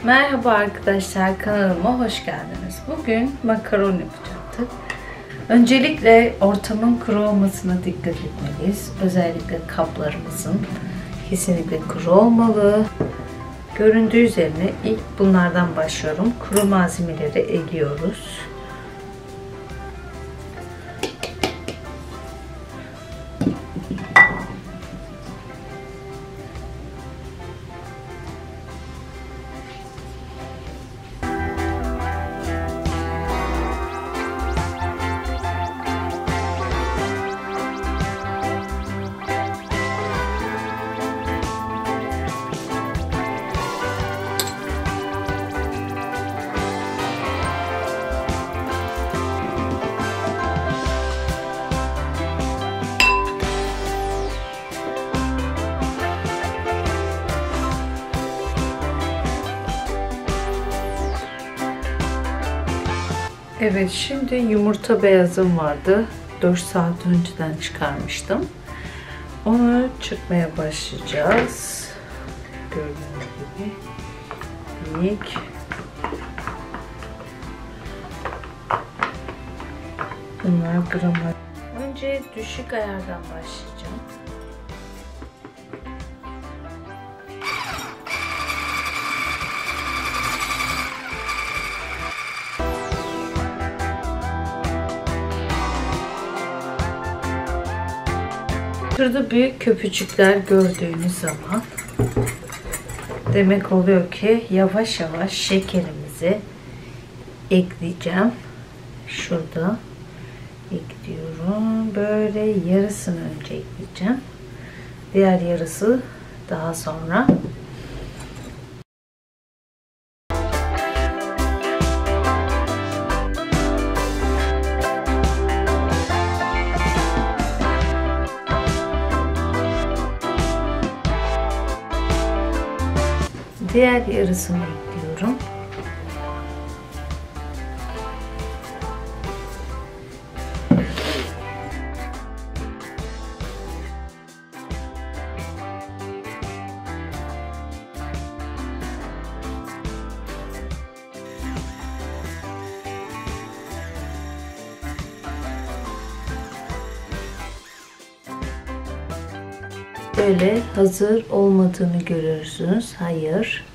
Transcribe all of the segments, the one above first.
Merhaba arkadaşlar, kanalıma hoş geldiniz. Bugün makaron yapacaktık. Öncelikle ortamın kuru olmasına dikkat etmeliyiz. Özellikle kaplarımızın kesinlikle kuru olmalı. Göründüğü üzerine ilk bunlardan başlıyorum. Kuru malzemeleri eliyoruz. Evet, şimdi yumurta beyazım vardı. 4 saat önceden çıkarmıştım. Onu çırpmaya başlayacağız. Gördüğünüz gibi. İlk bunlar gramaj. Önce düşük ayardan başlayacağım. Şurada büyük köpücükler gördüğünüz zaman demek oluyor ki yavaş yavaş şekerimizi ekleyeceğim. Şurada ekliyorum. Böyle yarısını önce ekleyeceğim. Diğer yarısı daha sonra. Diğer yarısını ekliyorum. Böyle hazır olmadığını görürsünüz. Hayır.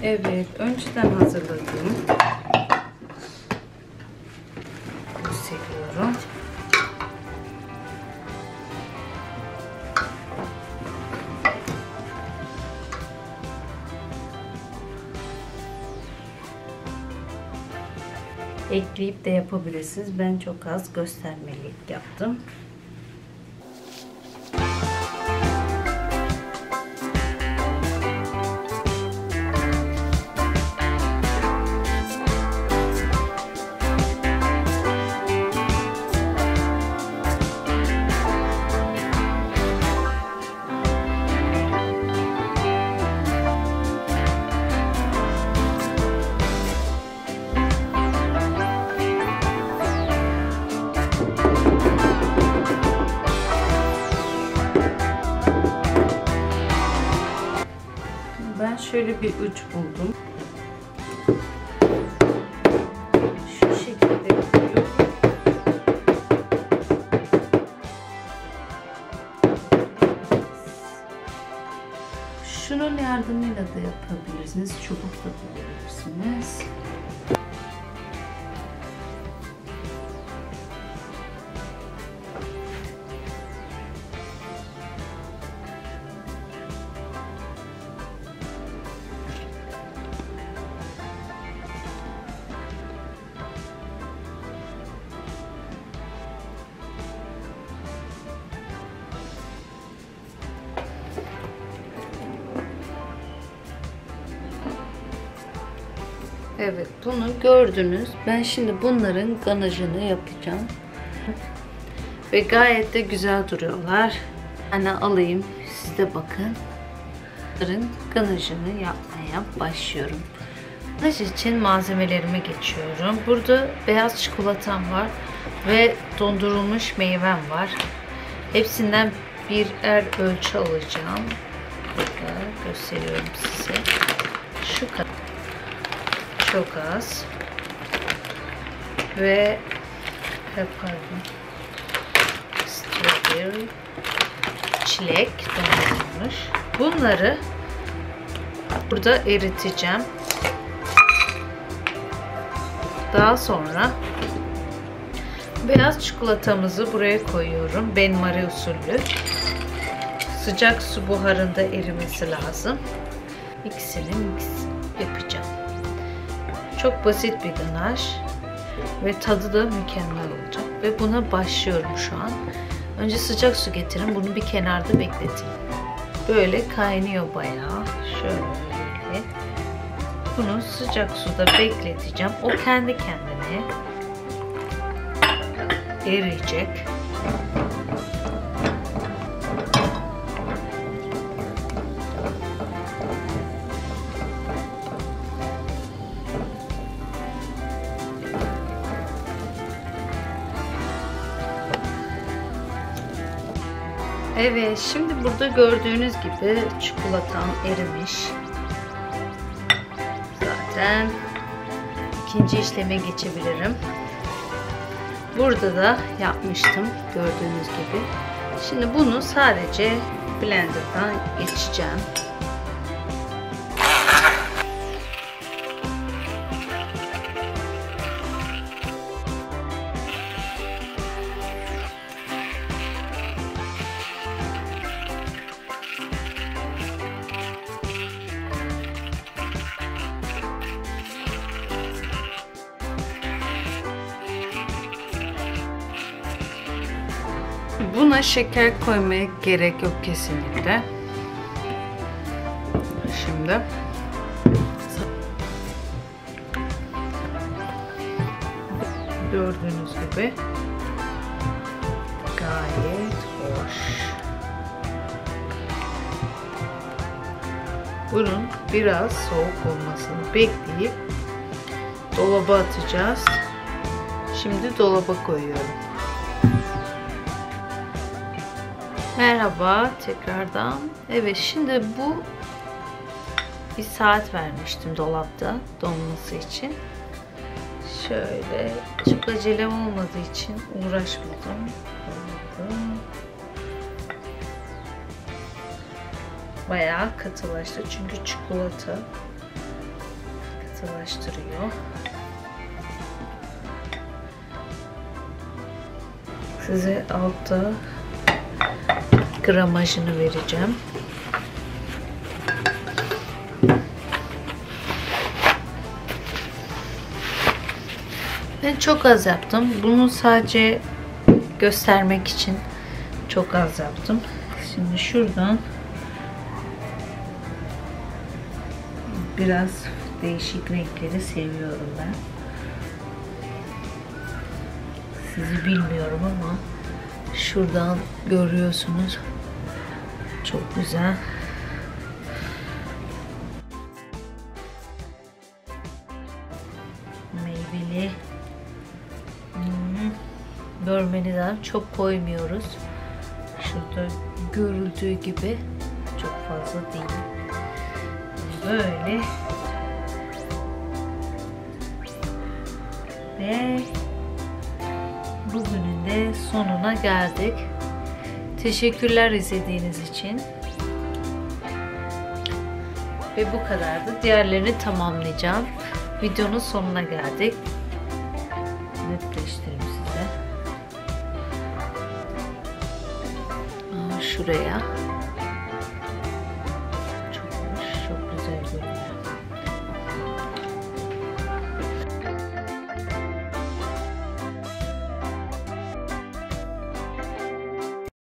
Evet, önceden hazırladığım seviyorum. Ekleyip de yapabilirsiniz. Ben çok az göstermelik yaptım. Ben şöyle bir uç buldum. Şu şekilde yapıyorum. Şunun yardımıyla da yapabilirsiniz. Çubuk da bulabilirsiniz. Evet, bunu gördünüz. Ben şimdi bunların ganajını yapacağım. Ve gayet de güzel duruyorlar. Hani alayım, siz de bakın. Bunların ganajını yapmaya başlıyorum. Ganaj için malzemelerime geçiyorum. Burada beyaz çikolatam var ve dondurulmuş meyvem var. Hepsinden birer ölçü alacağım. Burada gösteriyorum size. Şu kadar. Çok az ve strawberry, çilek dondurulmuş. Bunları burada eriteceğim. Daha sonra beyaz çikolatamızı buraya koyuyorum. Benim usulü. Sıcak su buharında erimesi lazım. İkisini mix yapacağım. Çok basit bir ganaj ve tadı da mükemmel olacak ve buna başlıyorum şu an. Önce sıcak su getirin, bunu bir kenarda bekletin. Böyle kaynıyor bayağı. Şöyle. Bunu sıcak suda bekleteceğim. O kendi kendine eriyecek. Evet, şimdi burada gördüğünüz gibi çikolatam erimiş. Zaten ikinci işleme geçebilirim. Burada da yapmıştım gördüğünüz gibi. Şimdi bunu sadece blenderdan geçeceğim. Buna şeker koymaya gerek yok kesinlikle. Şimdi gördüğünüz gibi gayet hoş. Bunun biraz soğuk olmasını bekleyip dolaba atacağız. Şimdi dolaba koyuyorum. Merhaba tekrardan. Evet, şimdi bu bir saat vermiştim dolapta donması için. Şöyle çok acelem olmadığı için uğraşmadım. Bayağı katılaştı çünkü çikolata katılaştırıyor. Size altta gramajını vereceğim. Ben çok az yaptım. Bunu sadece göstermek için çok az yaptım. Şimdi şuradan biraz değişik renkleri seviyorum ben. Sizi bilmiyorum ama şuradan görüyorsunuz. Çok güzel. Meyveli. Görmeniz lazım. Çok koymuyoruz. Şurada görüldüğü gibi çok fazla değil. Böyle. Ve bugünün de sonuna geldik. Teşekkürler izlediğiniz için. Ve bu kadardı. Diğerlerini tamamlayacağım. Videonun sonuna geldik. Netleştireyim size. Şuraya.